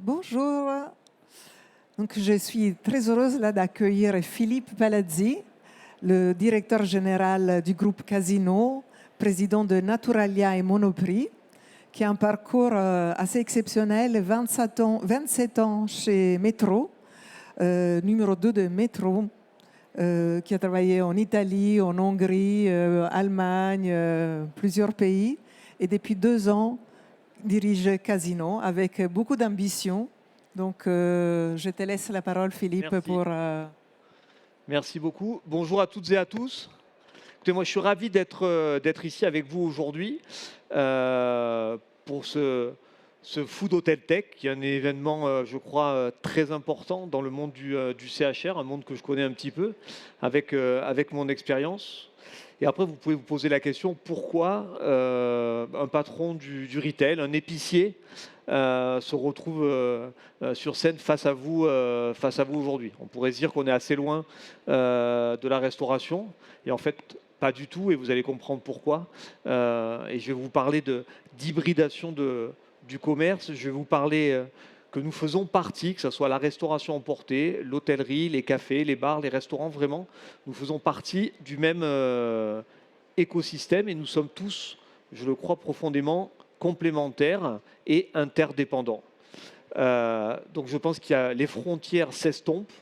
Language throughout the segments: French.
Bonjour. Donc, je suis très heureuse là d'accueillir Philippe Palazzi, le directeur général du groupe Casino, président de Naturalia et Monoprix, qui a un parcours assez exceptionnel, 27 ans chez Metro, numéro 2 de Metro, qui a travaillé en Italie, en Hongrie, Allemagne, plusieurs pays. Et depuis 2 ans, dirige Casino avec beaucoup d'ambition. Donc, je te laisse la parole, Philippe, Merci. pour... Merci beaucoup. Bonjour à toutes et à tous. Écoutez, moi, je suis ravi d'être ici avec vous aujourd'hui pour ce Food Hotel Tech, qui est un événement, je crois, très important dans le monde du CHR, un monde que je connais un petit peu avec mon expérience. Et après, vous pouvez vous poser la question, pourquoi un patron du retail, un épicier, se retrouve sur scène face à vous aujourd'hui. On pourrait se dire qu'on est assez loin de la restauration, et en fait, pas du tout, et vous allez comprendre pourquoi. Et je vais vous parler d'hybridation du commerce, je vais vous parler que nous faisons partie, que ce soit la restauration emportée, l'hôtellerie, les cafés, les bars, les restaurants, vraiment, nous faisons partie du même écosystème et nous sommes tous, je le crois profondément, complémentaires et interdépendants. Donc je pense qu'il y a les frontières s'estompent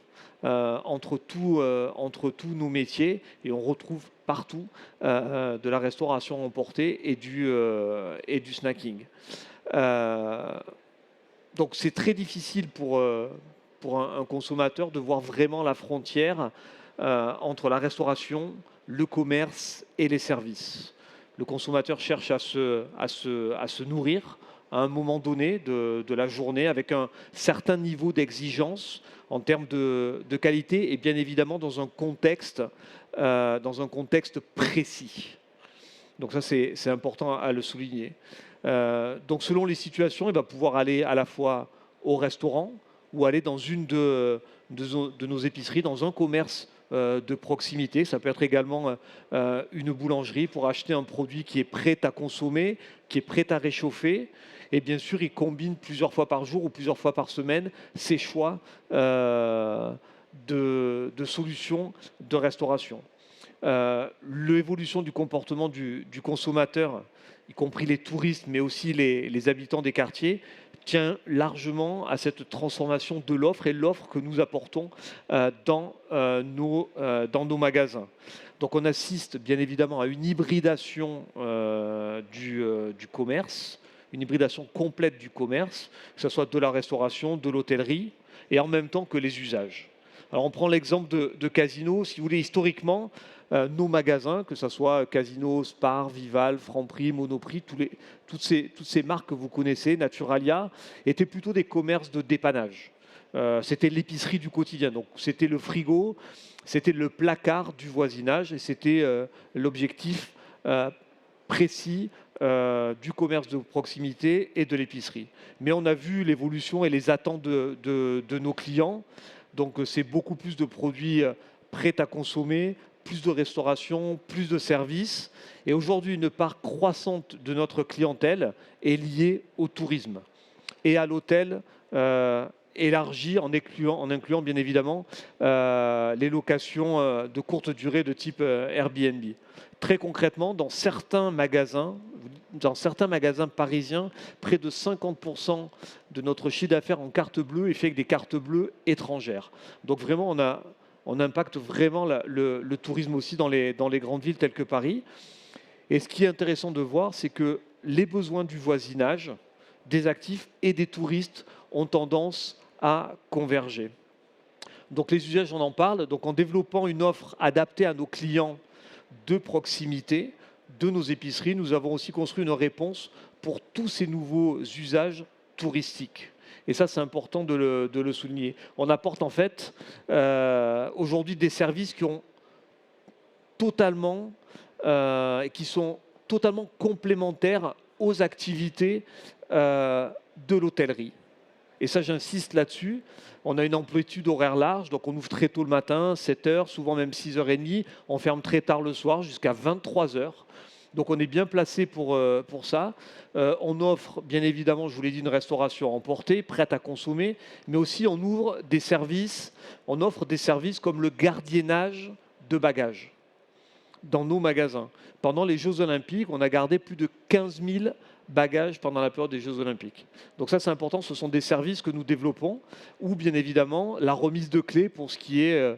entre tous nos métiers et on retrouve partout de la restauration emportée et du snacking. Donc c'est très difficile pour un consommateur de voir vraiment la frontière entre la restauration, le commerce et les services. Le consommateur cherche à se nourrir à un moment donné de la journée avec un certain niveau d'exigence en termes de qualité et bien évidemment dans un contexte précis. Donc ça, c'est important à le souligner. Donc selon les situations, il va pouvoir aller à la fois au restaurant ou aller dans une de nos épiceries, dans un commerce de proximité. Ça peut être également une boulangerie pour acheter un produit qui est prêt à consommer, qui est prêt à réchauffer. Et bien sûr, il combine plusieurs fois par jour ou plusieurs fois par semaine ses choix de solutions de restauration. L'évolution du comportement du consommateur, y compris les touristes, mais aussi les habitants des quartiers, tient largement à cette transformation de l'offre et l'offre que nous apportons dans nos magasins. Donc on assiste bien évidemment à une hybridation du commerce, une hybridation complète du commerce, que ce soit de la restauration, de l'hôtellerie, et en même temps que les usages. Alors on prend l'exemple de Casino, si vous voulez, historiquement, nos magasins, que ce soit Casino, Spar, Vival, Franprix, Monoprix, toutes ces marques que vous connaissez, Naturalia, étaient plutôt des commerces de dépannage. C'était l'épicerie du quotidien, donc c'était le frigo, c'était le placard du voisinage et c'était l'objectif précis du commerce de proximité et de l'épicerie. Mais on a vu l'évolution et les attentes de nos clients, donc c'est beaucoup plus de produits prêts à consommer, plus de restauration, plus de services. Et aujourd'hui, une part croissante de notre clientèle est liée au tourisme et à l'hôtel élargi en incluant bien évidemment les locations de courte durée de type Airbnb. Très concrètement, dans certains magasins parisiens, près de 50% de notre chiffre d'affaires en carte bleue est fait avec des cartes bleues étrangères. Donc vraiment, on impacte vraiment le tourisme aussi dans les grandes villes telles que Paris. Et ce qui est intéressant de voir, c'est que les besoins du voisinage, des actifs et des touristes ont tendance à converger. Donc les usages, on en parle. Donc en développant une offre adaptée à nos clients de proximité, de nos épiceries, nous avons aussi construit une réponse pour tous ces nouveaux usages touristiques. Et ça, c'est important de le souligner. On apporte en fait aujourd'hui des services qui sont totalement complémentaires aux activités de l'hôtellerie. Et ça, j'insiste là-dessus. On a une amplitude horaire large, donc on ouvre très tôt le matin, 7 heures, souvent même 6h30. On ferme très tard le soir, jusqu'à 23 heures. Donc on est bien placé pour ça. On offre bien évidemment, je vous l'ai dit, une restauration emportée, prête à consommer, mais aussi on ouvre des services, on offre des services comme le gardiennage de bagages dans nos magasins. Pendant les Jeux Olympiques, on a gardé plus de 15 000 bagages pendant la période des Jeux Olympiques. Donc ça, c'est important, ce sont des services que nous développons, ou bien évidemment la remise de clés pour ce qui est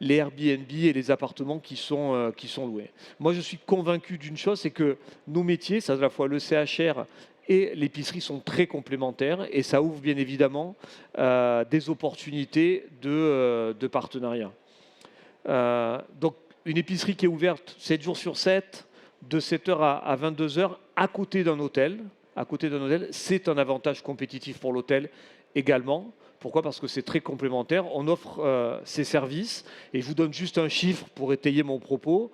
les Airbnb et les appartements qui sont loués. Moi, je suis convaincu d'une chose, c'est que nos métiers, c'est à la fois le CHR et l'épicerie sont très complémentaires et ça ouvre bien évidemment des opportunités de partenariat. Donc, une épicerie qui est ouverte 7 jours sur 7, de 7h à 22h, à côté d'un hôtel, c'est un avantage compétitif pour l'hôtel également. Pourquoi ? Parce que c'est très complémentaire. On offre ces services, et je vous donne juste un chiffre pour étayer mon propos.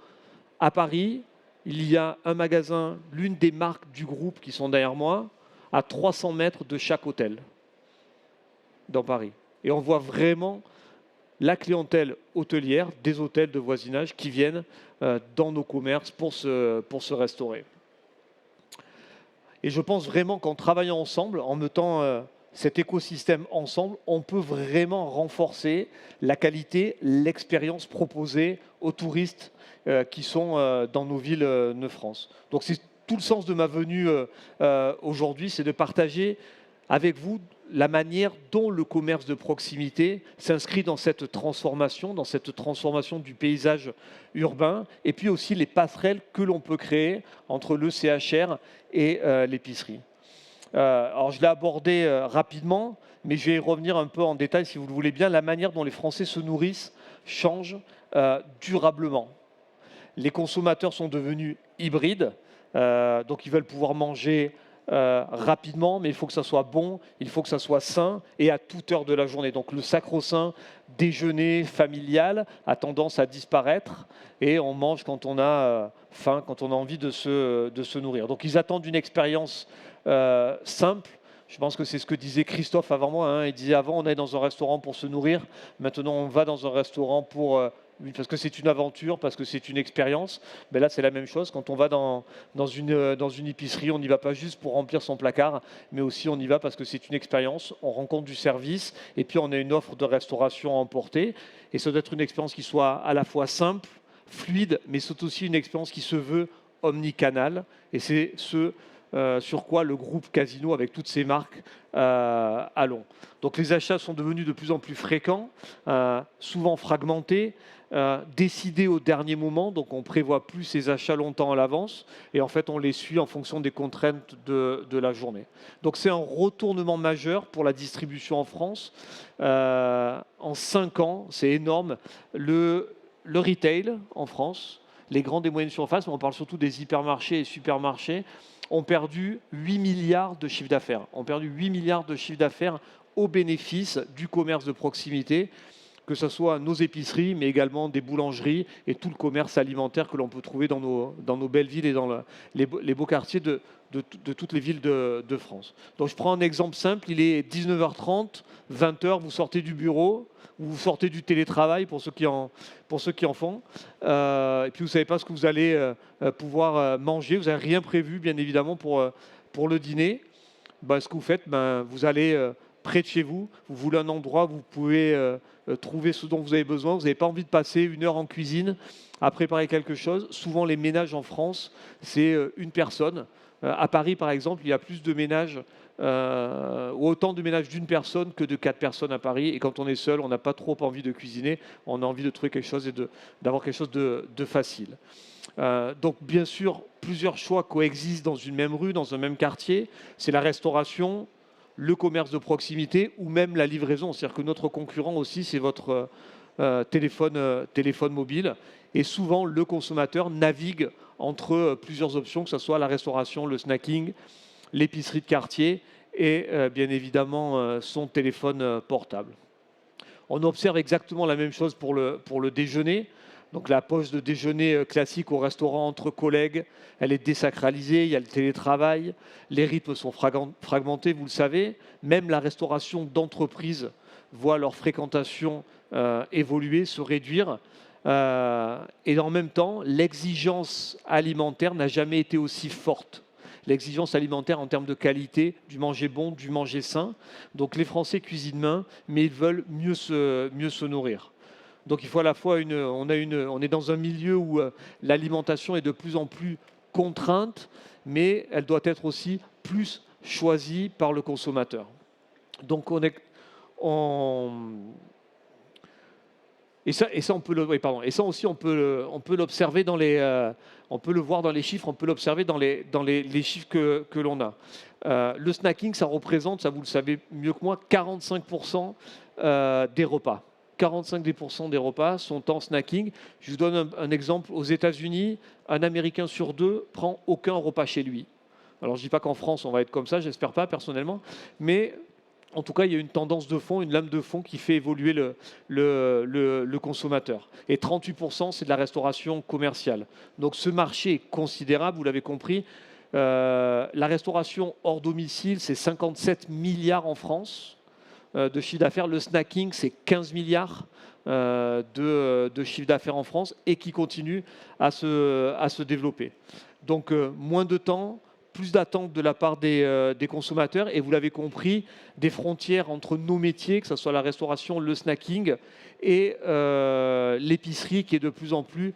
À Paris, il y a un magasin, l'une des marques du groupe qui sont derrière moi, à 300 mètres de chaque hôtel dans Paris. Et on voit vraiment la clientèle hôtelière des hôtels de voisinage qui viennent dans nos commerces pour se restaurer. Et je pense vraiment qu'en travaillant ensemble, en mettant cet écosystème ensemble, on peut vraiment renforcer la qualité, l'expérience proposée aux touristes qui sont dans nos villes de France. Donc c'est tout le sens de ma venue aujourd'hui, c'est de partager avec vous la manière dont le commerce de proximité s'inscrit dans cette transformation du paysage urbain, et puis aussi les passerelles que l'on peut créer entre le CHR et l'épicerie. Alors je l'ai abordé rapidement, mais je vais y revenir un peu en détail si vous le voulez bien. La manière dont les Français se nourrissent change durablement. Les consommateurs sont devenus hybrides, donc ils veulent pouvoir manger rapidement, mais il faut que ça soit bon, il faut que ça soit sain et à toute heure de la journée. Donc le sacro-saint déjeuner familial a tendance à disparaître et on mange quand on a faim, quand on a envie de se nourrir. Donc ils attendent une expérience simple. Je pense que c'est ce que disait Christophe avant moi. Hein. Il disait avant on allait dans un restaurant pour se nourrir, maintenant on va dans un restaurant parce que c'est une aventure, parce que c'est une expérience. Mais là, c'est la même chose. Quand on va dans une épicerie, on n'y va pas juste pour remplir son placard, mais aussi on y va parce que c'est une expérience. On rencontre du service et puis on a une offre de restauration à emporter. Et ça doit être une expérience qui soit à la fois simple, fluide, mais c'est aussi une expérience qui se veut omnicanale. Et c'est sur quoi le groupe Casino, avec toutes ses marques, allons. Donc les achats sont devenus de plus en plus fréquents, souvent fragmentés, décidés au dernier moment, donc on ne prévoit plus ces achats longtemps à l'avance, et en fait on les suit en fonction des contraintes de la journée. Donc c'est un retournement majeur pour la distribution en France. En 5 ans, c'est énorme, le retail en France, les grandes et moyennes surfaces, mais on parle surtout des hypermarchés et supermarchés, ont perdu 8 milliards de chiffre d'affaires. Ont perdu 8 milliards de chiffre d'affaires au bénéfice du commerce de proximité, que ce soit nos épiceries, mais également des boulangeries et tout le commerce alimentaire que l'on peut trouver dans nos belles villes et dans les beaux quartiers de toutes les villes de France. Donc je prends un exemple simple, il est 19h30, 20h, vous sortez du bureau, ou vous sortez du télétravail pour ceux qui en font, et puis vous ne savez pas ce que vous allez pouvoir manger, vous n'avez rien prévu bien évidemment pour le dîner. Ce que vous faites, vous allez près de chez vous, vous voulez un endroit où vous pouvez trouver ce dont vous avez besoin, vous n'avez pas envie de passer 1 heure en cuisine à préparer quelque chose. Souvent les ménages en France, c'est une personne. À Paris par exemple, il y a plus de ménages, ou autant de ménages d'une personne que de 4 personnes à Paris. Et quand on est seul, on n'a pas trop envie de cuisiner, on a envie de trouver quelque chose et d'avoir quelque chose de facile. Donc bien sûr, plusieurs choix coexistent dans une même rue, dans un même quartier. C'est la restauration, le commerce de proximité ou même la livraison. C'est-à-dire que notre concurrent aussi, c'est votre téléphone mobile. Et souvent, le consommateur navigue entre plusieurs options, que ce soit la restauration, le snacking, l'épicerie de quartier et bien évidemment son téléphone portable. On observe exactement la même chose pour le déjeuner. Donc la pause de déjeuner classique au restaurant entre collègues, elle est désacralisée, il y a le télétravail, les rythmes sont fragmentés, vous le savez. Même la restauration d'entreprise voit leur fréquentation évoluer, se réduire. Et en même temps, l'exigence alimentaire n'a jamais été aussi forte. L'exigence alimentaire en termes de qualité, du manger bon, du manger sain. Donc les Français cuisinent main, mais ils veulent mieux se nourrir. Donc il faut à la fois on est dans un milieu où l'alimentation est de plus en plus contrainte, mais elle doit être aussi plus choisie par le consommateur. Donc on- et ça on peut le, oui, pardon. Et ça aussi on peut l'observer on peut le voir dans les chiffres, on peut l'observer dans les chiffres que l'on a. Le snacking, ça représente, ça vous le savez mieux que moi, 45% des repas. 45% des repas sont en snacking. Je vous donne un exemple. Aux États-Unis, un Américain sur deux prend aucun repas chez lui. Alors je ne dis pas qu'en France on va être comme ça, j'espère pas personnellement, mais en tout cas il y a une tendance de fond, une lame de fond qui fait évoluer le consommateur. Et 38% c'est de la restauration commerciale. Donc ce marché est considérable, vous l'avez compris. La restauration hors domicile, c'est 57 milliards en France de chiffre d'affaires. Le snacking, c'est 15 milliards de chiffre d'affaires en France et qui continue à se développer. Donc moins de temps, plus d'attentes de la part des consommateurs et vous l'avez compris, des frontières entre nos métiers, que ce soit la restauration, le snacking et l'épicerie qui est de plus en plus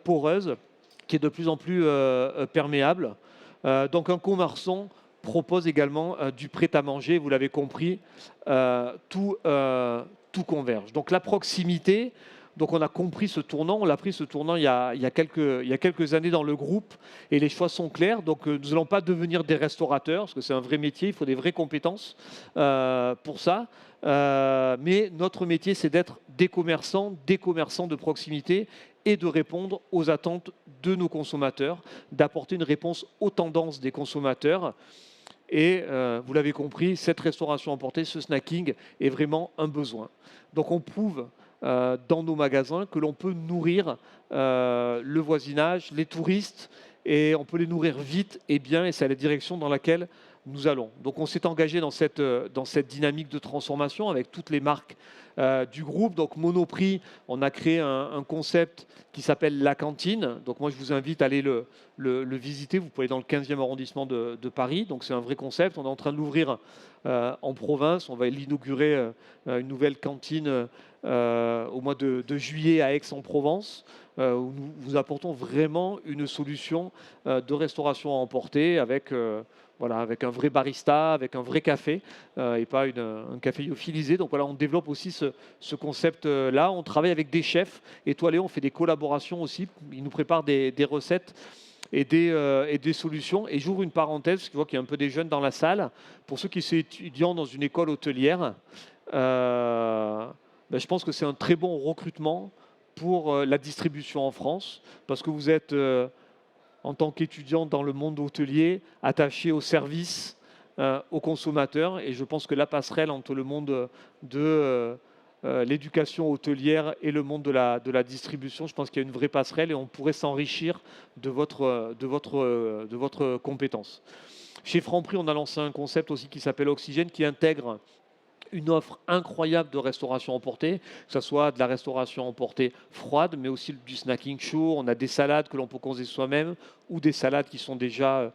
poreuse, qui est de plus en plus perméable. Donc un commerçant propose également du prêt-à-manger, vous l'avez compris, tout converge. Donc la proximité, donc on a compris ce tournant, on l'a pris ce tournant il y a quelques années dans le groupe et les choix sont clairs. Donc nous n'allons pas devenir des restaurateurs, parce que c'est un vrai métier, il faut des vraies compétences pour ça. Mais notre métier, c'est d'être des commerçants de proximité et de répondre aux attentes de nos consommateurs, d'apporter une réponse aux tendances des consommateurs. Et vous l'avez compris, cette restauration emportée, ce snacking est vraiment un besoin. Donc on prouve dans nos magasins que l'on peut nourrir le voisinage, les touristes, et on peut les nourrir vite et bien, et c'est la direction dans laquelle nous allons. Donc on s'est engagé dans cette dynamique de transformation avec toutes les marques du groupe. Donc Monoprix, on a créé un concept qui s'appelle la cantine. Donc moi je vous invite à aller le visiter. Vous pouvez aller dans le 15e arrondissement de Paris. Donc c'est un vrai concept. On est en train de l'ouvrir en province. On va l'inaugurer une nouvelle cantine au mois de juillet à Aix-en-Provence, où nous vous apportons vraiment une solution de restauration à emporter avec voilà, avec un vrai barista, avec un vrai café, et pas un café lyophilisé. Donc voilà, on développe aussi ce concept-là. On travaille avec des chefs étoilés, on fait des collaborations aussi. Ils nous préparent des recettes et des solutions. Et j'ouvre une parenthèse, parce que je vois qu'il y a un peu des jeunes dans la salle. Pour ceux qui sont étudiants dans une école hôtelière, je pense que c'est un très bon recrutement pour la distribution en France, parce que vous êtes en tant qu'étudiant dans le monde hôtelier, attaché au service, aux consommateurs. Et je pense que la passerelle entre le monde de l'éducation hôtelière et le monde de la distribution, je pense qu'il y a une vraie passerelle et on pourrait s'enrichir de votre compétence. Chez Franprix, on a lancé un concept aussi qui s'appelle Oxygène, qui intègre une offre incroyable de restauration emportée, que ce soit de la restauration emportée froide, mais aussi du snacking chaud. On a des salades que l'on peut causer soi-même ou des salades qui sont déjà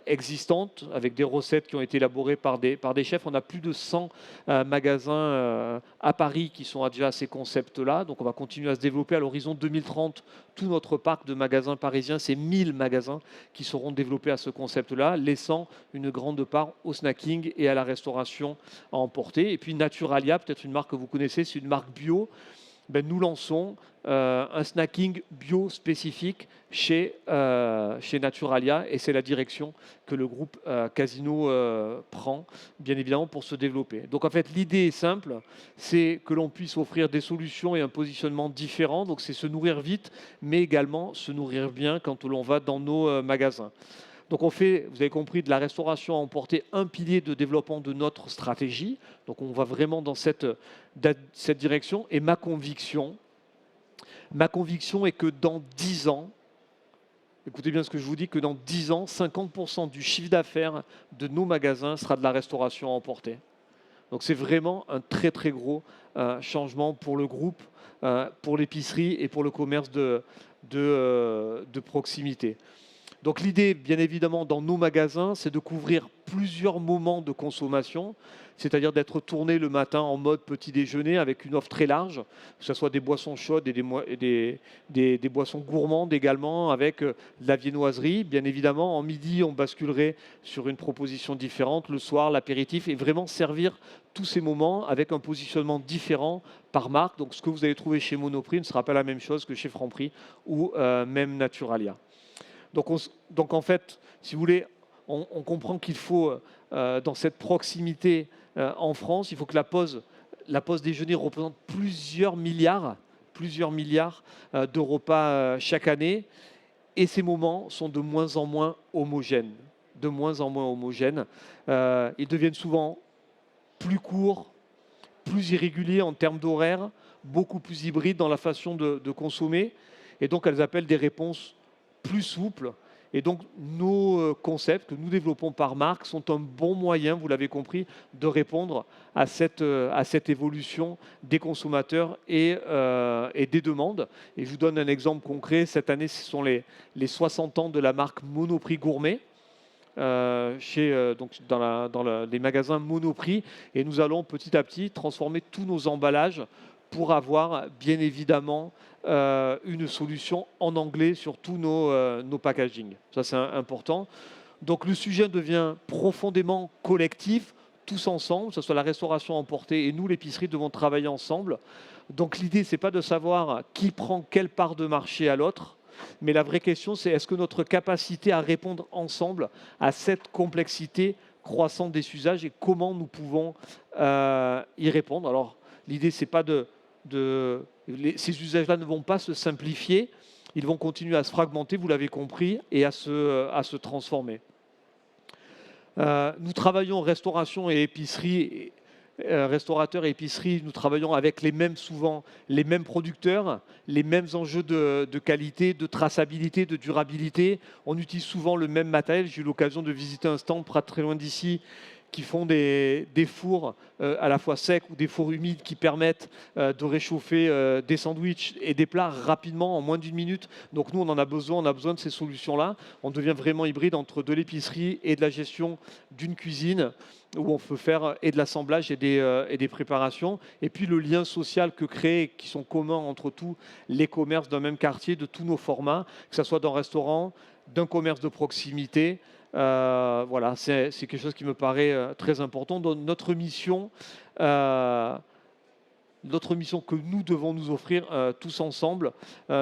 existantes, avec des recettes qui ont été élaborées par des chefs. On a plus de 100 magasins à Paris qui sont déjà à ces concepts-là. Donc on va continuer à se développer. À l'horizon 2030, tout notre parc de magasins parisiens, c'est 1000 magasins qui seront développés à ce concept-là, laissant une grande part au snacking et à la restauration à emporter. Et puis Naturalia, peut-être une marque que vous connaissez, c'est une marque bio. Nous lançons un snacking bio spécifique chez Naturalia et c'est la direction que le groupe Casino prend, bien évidemment, pour se développer. Donc en fait, l'idée est simple, c'est que l'on puisse offrir des solutions et un positionnement différent. Donc c'est se nourrir vite, mais également se nourrir bien quand l'on va dans nos magasins. Donc on fait, vous avez compris, de la restauration à emporter un pilier de développement de notre stratégie. Donc on va vraiment dans cette direction. Et ma conviction est que dans 10 ans, écoutez bien ce que je vous dis, que dans 10 ans, 50% du chiffre d'affaires de nos magasins sera de la restauration à emporter. Donc c'est vraiment un très très gros changement pour le groupe, pour l'épicerie et pour le commerce de proximité. Donc l'idée, bien évidemment, dans nos magasins, c'est de couvrir plusieurs moments de consommation, c'est-à-dire d'être tourné le matin en mode petit déjeuner avec une offre très large, que ce soit des boissons chaudes et des boissons gourmandes également, avec de la viennoiserie. Bien évidemment, en midi, on basculerait sur une proposition différente, le soir, l'apéritif, et vraiment servir tous ces moments avec un positionnement différent par marque. Donc ce que vous allez trouver chez Monoprix ne sera pas la même chose que chez Franprix ou même Naturalia. Donc en fait, si vous voulez, on comprend qu'il faut, dans cette proximité en France, il faut que la pause déjeuner représente plusieurs milliards de repas chaque année. Et ces moments sont de moins en moins homogènes. Ils deviennent souvent plus courts, plus irréguliers en termes d'horaire, beaucoup plus hybrides dans la façon de consommer. Et donc, elles appellent des réponses plus souples. Et donc, nos concepts que nous développons par marque sont un bon moyen, vous l'avez compris, de répondre à cette évolution des consommateurs et des demandes. Et je vous donne un exemple concret. Cette année, ce sont les 60 ans de la marque Monoprix Gourmet. Dans les magasins Monoprix, et nous allons petit à petit transformer tous nos emballages pour avoir bien évidemment une solution en anglais sur tous nos packaging. Ça, c'est important. Donc le sujet devient profondément collectif, tous ensemble, que ce soit la restauration emportée et nous, l'épicerie, devons travailler ensemble. Donc l'idée, ce n'est pas de savoir qui prend quelle part de marché à l'autre, mais la vraie question, c'est est-ce que notre capacité à répondre ensemble à cette complexité croissante des usages et comment nous pouvons y répondre. Alors, l'idée, c'est pas ces usages-là ne vont pas se simplifier, ils vont continuer à se fragmenter, vous l'avez compris, et à se transformer. Nous travaillons restauration et épicerie. Restaurateurs et épiceries, nous travaillons avec souvent les mêmes producteurs, les mêmes enjeux de qualité, de traçabilité, de durabilité. On utilise souvent le même matériel. J'ai eu l'occasion de visiter un stand pas très loin d'ici qui font des fours à la fois secs ou des fours humides qui permettent de réchauffer des sandwichs et des plats rapidement en moins d'une minute. Donc nous, on a besoin de ces solutions-là. On devient vraiment hybride entre de l'épicerie et de la gestion d'une cuisine où on peut faire et de l'assemblage et des préparations. Et puis le lien social que créent, qui sont communs entre tous les commerces d'un même quartier, de tous nos formats, que ce soit d'un restaurant, d'un commerce de proximité. Voilà, c'est quelque chose qui me paraît très important. Donc, notre mission que nous devons nous offrir tous ensemble,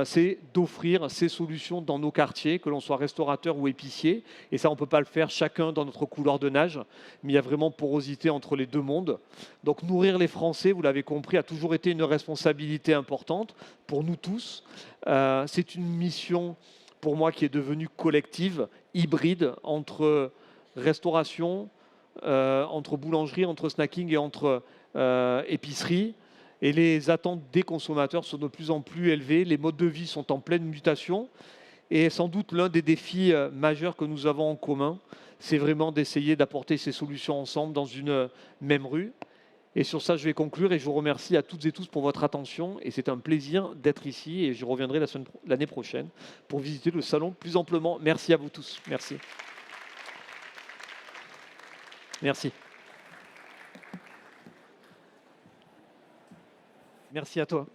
c'est d'offrir ces solutions dans nos quartiers, que l'on soit restaurateur ou épicier. Et ça, on ne peut pas le faire chacun dans notre couloir de nage, mais il y a vraiment porosité entre les deux mondes. Donc nourrir les Français, vous l'avez compris, a toujours été une responsabilité importante pour nous tous. C'est une mission pour moi qui est devenue collective, hybride, entre restauration, entre boulangerie, entre snacking et entre épicerie. Et les attentes des consommateurs sont de plus en plus élevées. Les modes de vie sont en pleine mutation. Et sans doute l'un des défis majeurs que nous avons en commun, c'est vraiment d'essayer d'apporter ces solutions ensemble dans une même rue. Et sur ça, je vais conclure et je vous remercie à toutes et tous pour votre attention. Et c'est un plaisir d'être ici et je reviendrai l'année prochaine pour visiter le salon plus amplement. Merci à vous tous. Merci. Merci. Merci à toi.